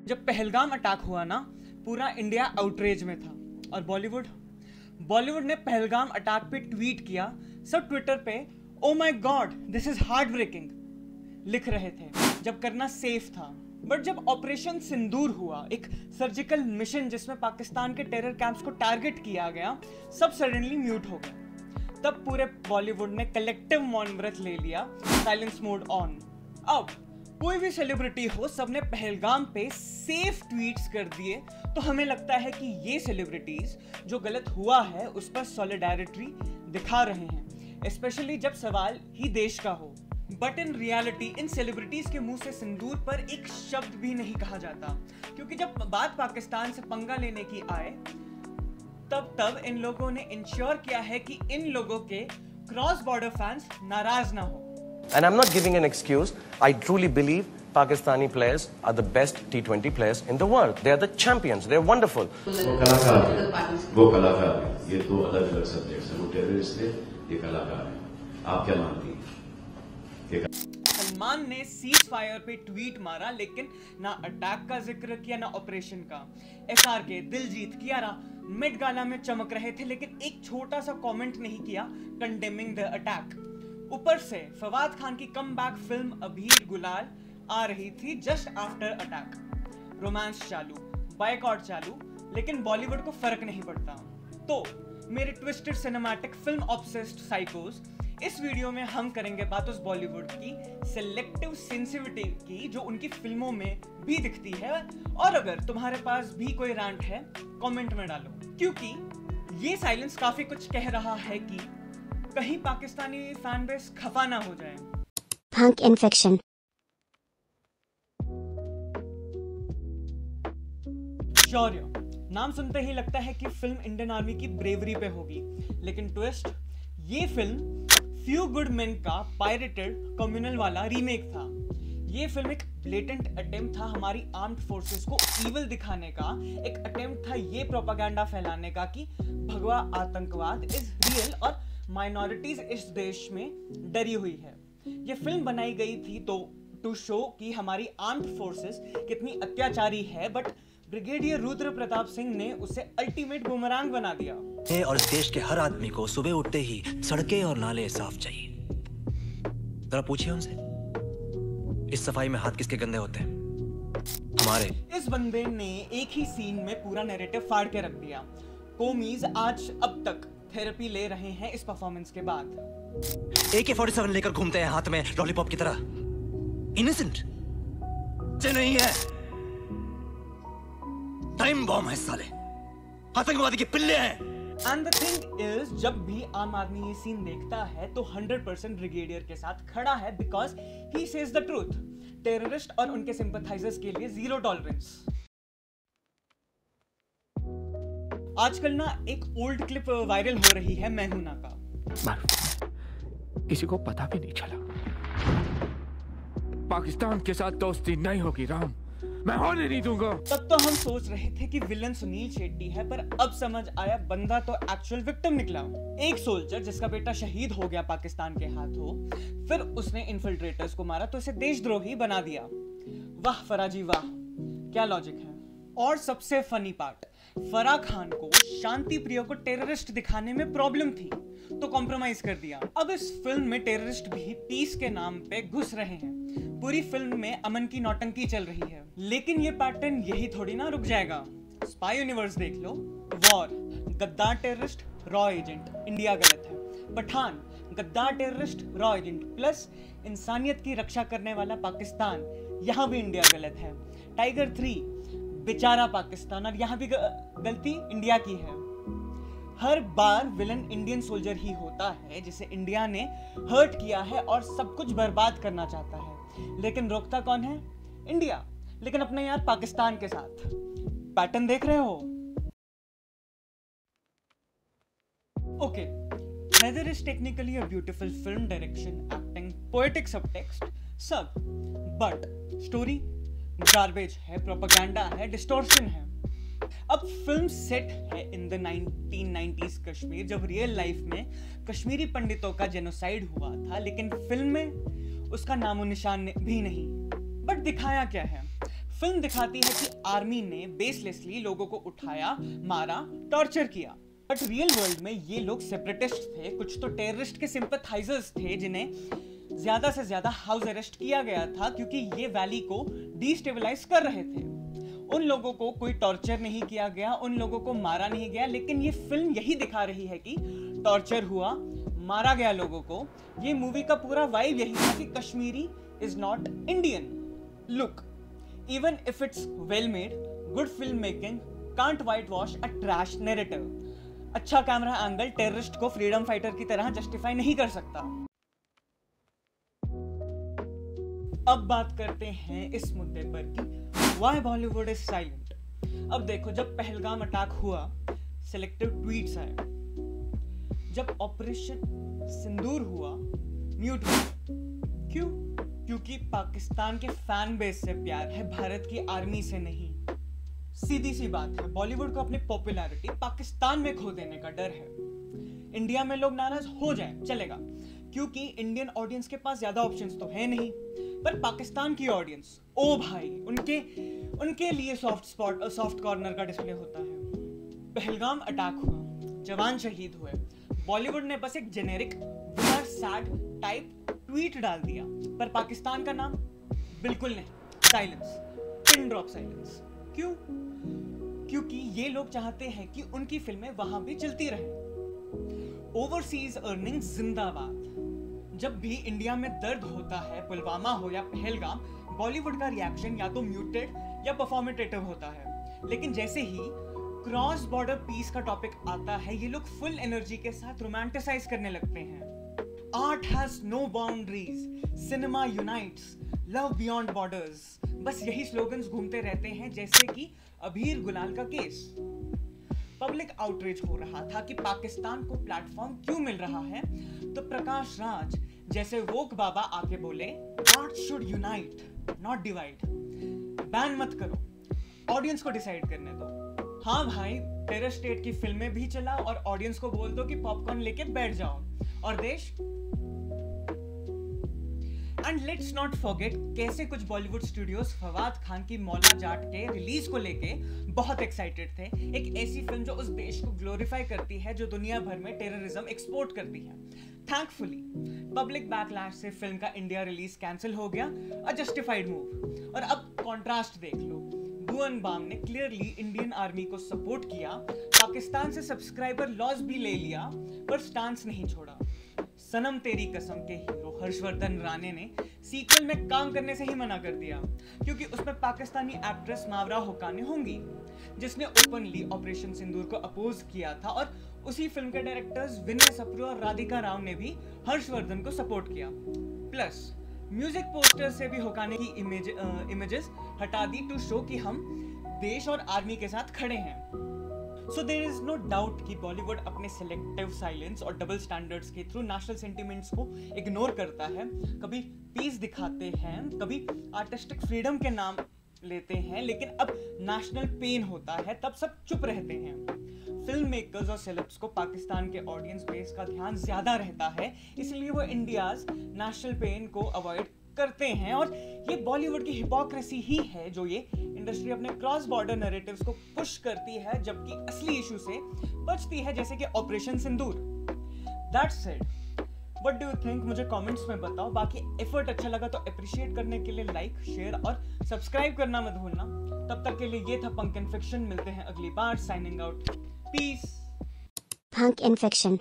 जब पहलगाम अटैक हुआ ना, पूरा इंडिया आउटरेज में था। और बॉलीवुड ने पहलगाम अटैक पे ट्वीट किया। सब ट्विटर पे oh my God this is heartbreaking लिख रहे थे, जब करना सेफ था। बट जब ऑपरेशन सिंदूर हुआ, एक सर्जिकल मिशन जिसमें पाकिस्तान के टेरर कैंप्स को टारगेट किया गया, सब सडनली म्यूट हो गया। तब पूरे बॉलीवुड ने कलेक्टिव मौन व्रत ले लिया, साइलेंस मोड ऑन। अब कोई भी सेलिब्रिटी हो, सबने पहलगाम पे सेफ ट्वीट्स कर दिए, तो हमें लगता है कि ये सेलिब्रिटीज जो गलत हुआ है उस पर सॉलिडेरिटी दिखा रहे हैं, स्पेशली जब सवाल ही देश का हो। But in reality in celebrities के मुंह से सिंदूर पर एक शब्द भी नहीं कहा जाता, क्योंकि जब बात पाकिस्तान से पंगा लेने की आए, तब इन लोगों ने इंश्योर किया है कि इन लोगों के क्रॉस बॉर्डर फैंस नाराज ना हो। And I'm not giving an excuse. I truly believe Pakistani players are the best T20 players in the world. They are the champions. They're wonderful. वो कलाकार है, ये दो अलग अलग सब्जेक्ट्स हैं। वो टेररिस्ट है, ये कलाकार है। आप क्या मानती हैं? सलमान ने सीज फायर पे ट्वीट मारा, लेकिन ना अटैक का जिक्र किया ना ऑपरेशन का। SRK, दिलजीत, कियारा मिड गाला में चमक रहे थे, लेकिन एक छोटा सा कमेंट नहीं किया कंडेमिंग द अटैक। ऊपर से फवाद खान की कमबैक फिल्म अबीर गुलाल आ रही थी जस्ट आफ्टर अटैक। रोमांस चालू, बायकॉट चालू, लेकिन बॉलीवुड को फर्क नहीं पड़ता। तो मेरे ट्विस्टेड सिनेमैटिक फिल्म ऑब्सेस्ड साइकोस, इस वीडियो में हम करेंगे बात उस बॉलीवुड की सिलेक्टिव सेंसिटिविटी की जो उनकी फिल्मों में भी दिखती है। और अगर तुम्हारे पास भी कोई रैंट है, कमेंट में डालो, क्योंकि ये साइलेंस काफी कुछ कह रहा है कि कहीं पाकिस्तानी फैन बेस खफा ना हो जाए। Punk infection. शौर्य नाम सुनते ही लगता है कि फिल्म इंडियन आर्मी की ब्रेवरी पे होगी, लेकिन ट्विस्ट, ये फिल्म फ्यू गुड मेन का पायरेटेड कम्युनल वाला रीमेक था। ये फिल्म एक ब्लेटेंट अटेम्प्ट था हमारी आर्म्ड फोर्सेस को इविल दिखाने का, एक अटेम्प्ट था ये प्रोपेगेंडा फैलाने का कि भगवा आतंकवाद इज रियल और माइनॉरिटीज इस देश में डरी हुई है। ये फिल्म बनाई गई थी तो टू शो कि हमारी आर्म्ड फोर्सेस कितनी अत्याचारी है, बट ब्रिगेडियर रुद्र प्रताप सिंह ने उसे अल्टीमेट बुमरांग बना दिया। और इस देश के हर आदमी को सुबह उठते ही सड़कें और नाले साफ चाहिए। जरा पूछिए उनसे, इस सफाई में हाथ किसके गंदे होते हैं? हमारे। इस बंदे ने एक ही सीन में पूरा नैरेटिव फाड़ के रख दिया। कोमीज आज अब तक थेरेपी ले रहे हैं इस परफॉर्मेंस के बाद। AK-47 लेकर घूमते हैं हाथ में लॉलीपॉप की तरह। इनोसेंट से नहीं है, टाइम बॉम्ब है साले, आतंकवादी के पिल्ले हैं। एंड द थिंग इज, जब भी आम आदमी ये सीन देखता है तो 100% ब्रिगेडियर के साथ खड़ा है, because he says the truth. Terrorist और उनके सिंपैथाइजर्स के लिए जीरो टॉलरेंस। आजकल ना एक ओल्ड क्लिप वायरल हो रही है मैनूना का। किसी को पता भी नहीं चला। पाकिस्तान के साथ दोस्ती नहीं होगी राम, मैं होने नहीं दूंगा। तब तो हम सोच रहे थे कि विलन सुनील शेट्टी है, पर अब समझ आया बंदा तो एक्चुअल विक्टिम निकला। एक सोल्जर जिसका बेटा शहीद हो गया पाकिस्तान के हाथों, फिर उसने इन्फिल्ट्रेटर्स को मारा तो इसे देशद्रोही बना दिया। वाह फराजी वाह, क्या लॉजिक है। और सबसे फनी पार्ट, फराह खान को शांति प्रिय को टेररिस्ट दिखाने में प्रॉब्लम थी तो कॉम्प्रोमाइज कर दिया। अब इस फिल्म में टेररिस्ट भी पीस के नाम पे घुस रहे हैं। पूरी फिल्म में अमन की नौटंकी चल रही है, लेकिन ये पैटर्न यही थोड़ी ना रुक जाएगा। स्पाई यूनिवर्स देख लो, वॉर, गद्दार टेररिस्ट, रॉ एजेंट, इंडिया गलत है। पठान, गद्दार टेररिस्ट, रॉ एजेंट, प्लस इंसानियत की रक्षा करने वाला पाकिस्तान, यहाँ भी इंडिया गलत है। टाइगर 3, बेचारा पाकिस्तान, और यहाँ भी गलती इंडिया की है। हर बार विलन इंडियन सोल्जर ही होता है जिसे इंडिया ने हर्ट किया है और सब कुछ बर्बाद करना चाहता है, लेकिन रोकता कौन है? इंडिया, लेकिन अपने यार पाकिस्तान के साथ। पैटर्न देख रहे हो? Okay, Heather is technically a beautiful film, direction, acting, poetic subtext, सब, but story गार्बेज है, प्रोपेगेंडा है, डिस्टॉर्शन है। अब फिल्म सेट है इन द 1990s कश्मीर, जब रियल लाइफ में कश्मीरी पंडितों का जेनोसाइड हुआ था, लेकिन फिल्म में उसका नामो निशान भी नहीं। बट दिखाया क्या है? फिल्म दिखाती है कि आर्मी ने बेसलेसली लोगों को उठाया, मारा, टॉर्चर किया। बट रियल वर्ल्ड में ये लोग सेपरेटिस्ट थे, कुछ तो टेररिस्ट के सिंपैथाइजर्स थे जिन्हें ज्यादा से ज्यादा हाउस अरेस्ट किया गया था क्योंकि ये वैली को डिस्टेबलाइज कर रहे थे। उन लोगों को कोई टॉर्चर नहीं किया गया, उन लोगों को मारा नहीं गया, लेकिन ये फिल्म यही दिखा रही है कि टॉर्चर हुआ, मारा गया लोगों को। ये मूवी का पूरा वाइब यही था कि Kashmiri is not Indian. Look, even if it's well made, good film making can't white wash a trash narrative. अच्छा कैमरा एंगल टेररिस्ट को फ्रीडम फाइटर की तरह जस्टिफाई नहीं कर सकता। अब बात करते हैं इस मुद्दे पर कि Why Bollywood is silent? अब देखो, जब पहलगाम अटैक हुआ, सिलेक्टिव ट्वीट्स आए। जब ऑपरेशन सिंदूर हुआ, म्यूट हुआ। क्यों? क्योंकि पाकिस्तान के फैन बेस से प्यार है, भारत की आर्मी से नहीं। सीधी सी बात है, बॉलीवुड को अपनी पॉपुलैरिटी पाकिस्तान में खो देने का डर है। इंडिया में लोग नाराज हो जाएं, चलेगा, क्योंकि इंडियन ऑडियंस के पास ज्यादा ऑप्शंस तो है नहीं। पर पाकिस्तान की ऑडियंस, ओ भाई, उनके लिए सॉफ्ट कॉर्नर का डिस्प्ले होता है। पहलगाम अटैक हुआ, जवान शहीद हुए, बॉलीवुड ने बस एक generic VR sad type tweet डाल दिया, पर पाकिस्तान का नाम बिल्कुल नहीं। Silence, pin drop silence. क्यों? क्योंकि ये लोग चाहते हैं कि उनकी फिल्में वहां भी चलती रहें। ओवरसीज अर्निंग्स जिंदाबाद। जब भी इंडिया में दर्द होता है, पुलवामा हो या पहलगाम, बॉलीवुड का रिएक्शन या तो म्यूटेड या परफॉर्मेटिव होता है। लेकिन जैसे ही क्रॉस बॉर्डर पीस का टॉपिक आता है, ये लोग फुल एनर्जी के साथ रोमांटिसाइज करने लगते हैं। Art has no boundaries, cinema unites, love beyond borders. बस यही स्लोगन्स घूमते रहते हैं, जैसे कि अबीर गुलाल का केस। पब्लिक आउटरीच हो रहा था कि पाकिस्तान को प्लेटफॉर्म क्यों मिल रहा है, तो प्रकाश राज जैसे वोक बाबा आके बोले, art should unite not divide. Ban मत करो, ऑडियंस को डिसाइड करने दो। हाँ भाई, टेरर स्टेट की फिल्में भी चला और ऑडियंस को बोल दो कि पॉपकॉर्न लेके बैठ जाओ। और देश, एंड लेट्स नॉट फॉरगेट कैसे कुछ बॉलीवुड स्टूडियोज फवाद खान की मौला जाट के रिलीज को लेके बहुत एक्साइटेड थे। एक ऐसी फिल्म जो उस देश को ग्लोरीफाई करती है, जो दुनिया भर में टेररिज्म एक्सपोर्ट करती है। थैंकफुली पब्लिक बैकलैश से फिल्म का इंडिया रिलीज कैंसिल हो गया, अ जस्टिफाइड मूव। और अब कॉन्ट्रास्ट देख लो, भुवन बाम ने क्लियरली इंडियन आर्मी को सपोर्ट किया, पाकिस्तान से सब्सक्राइबर लॉस भी ले लिया, पर स्टांस नहीं छोड़ा। सनम तेरी कसम के हीरो हर्षवर्धन राणे ने सीक्वल में काम करने से ही मना कर दिया, क्योंकि उसमें पाकिस्तानी एक्ट्रेस मावरा हुक्कानी होंगी, जिसने ओपनली ऑपरेशन सिंदूर को अपोज किया था। और उसी फिल्म के डायरेक्टर्स विनय सप्रू और राधिका राव ने भी हर्षवर्धन को सपोर्ट किया। प्लस म्यूजिक पोस्टर से भी हुक्कानी की इमेजेस हटा दी टू शो कि हम देश और आर्मी के साथ खड़े हैं। So there is no doubt कि बॉलीवुड अपने सेलेक्टिव साइलेंस और डबल स्टैंडर्ड्स के थ्रू नेशनल सेंटिमेंट्स को इग्नोर करता है। कभी पीस दिखाते हैं, कभी आर्टिस्टिक फ्रीडम के नाम लेते हैं, लेकिन अब नेशनल पेन होता है तब सब चुप रहते हैं। फिल्म मेकर्स और सेलेब्स को पाकिस्तान के ऑडियंस बेस का ध्यान ज्यादा रहता है, इसलिए वो इंडियाज नेशनल पेन को अवॉइड करते हैं। और ये बॉलीवुड की हिपोक्रेसी ही है जो ये इंडस्ट्री अपने क्रॉस बॉर्डर नैरेटिव्स को पुश करती है, जबकि असली इशू से बचती है, जैसे कि operation Sindoor. That's it. What do you think? मुझे कमेंट्स में बताओ। बाकी एफर्ट अच्छा लगा तो अप्रिशिएट करने के लिए लाइक, शेयर और सब्सक्राइब करना मत भूलना। तब तक के लिए ये था पंक इन्फेक्शन। मिलते हैं अगली बार। Signing out. Peace. Punk Infection.